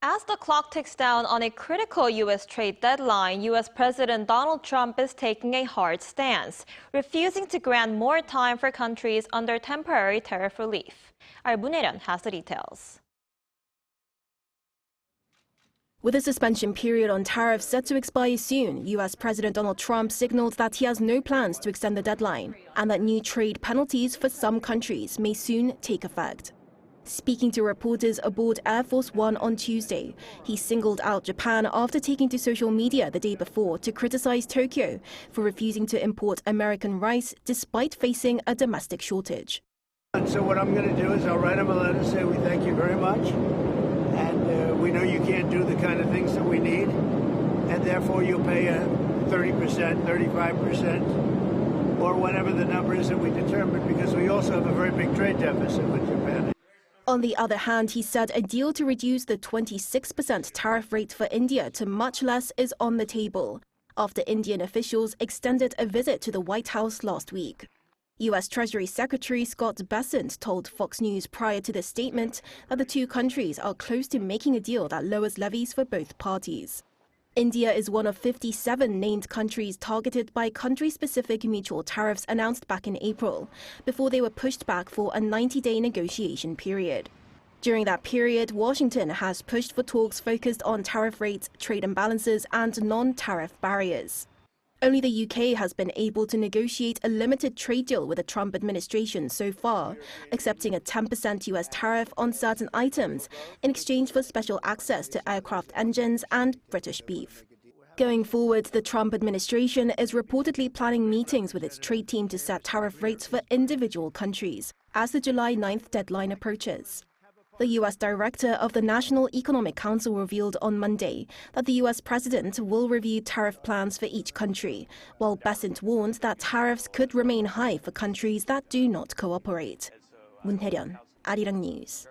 As the clock ticks down on a critical U.S. trade deadline, U.S. President Donald Trump is taking a hard stance, refusing to grant more time for countries under temporary tariff relief. Our Moon Hye-ryeon has the details. With a suspension period on tariffs set to expire soon, U.S. President Donald Trump signaled that he has no plans to extend the deadline and that new trade penalties for some countries may soon take effect. Speaking to reporters aboard Air Force One on Tuesday, he singled out Japan after taking to social media the day before to criticize Tokyo for refusing to import American rice despite facing a domestic shortage. And so what I'm going to do is I'll write him a letter, say we thank you very much, and we know you can't do the kind of things that we need, and therefore you'll pay a 30%, 35%, or whatever the number is that we determine, because we also have a very big trade deficit with Japan. On the other hand, he said a deal to reduce the 26% tariff rate for India to much less is on the table, after Indian officials extended a visit to the White House last week. U.S. Treasury Secretary Scott Bessent told Fox News prior to the statement that the two countries are close to making a deal that lowers levies for both parties. India is one of 57 named countries targeted by country-specific mutual tariffs announced back in April, before they were pushed back for a 90-day negotiation period. During that period, Washington has pushed for talks focused on tariff rates, trade imbalances, and non-tariff barriers. Only the UK has been able to negotiate a limited trade deal with the Trump administration so far, accepting a 10% US tariff on certain items in exchange for special access to aircraft engines and British beef. Going forward, the Trump administration is reportedly planning meetings with its trade team to set tariff rates for individual countries as the July 9th deadline approaches. The U.S. director of the National Economic Council revealed on Monday that the U.S. president will review tariff plans for each country, while Bessent warned that tariffs could remain high for countries that do not cooperate. Moon Hye-ryeon, Arirang News.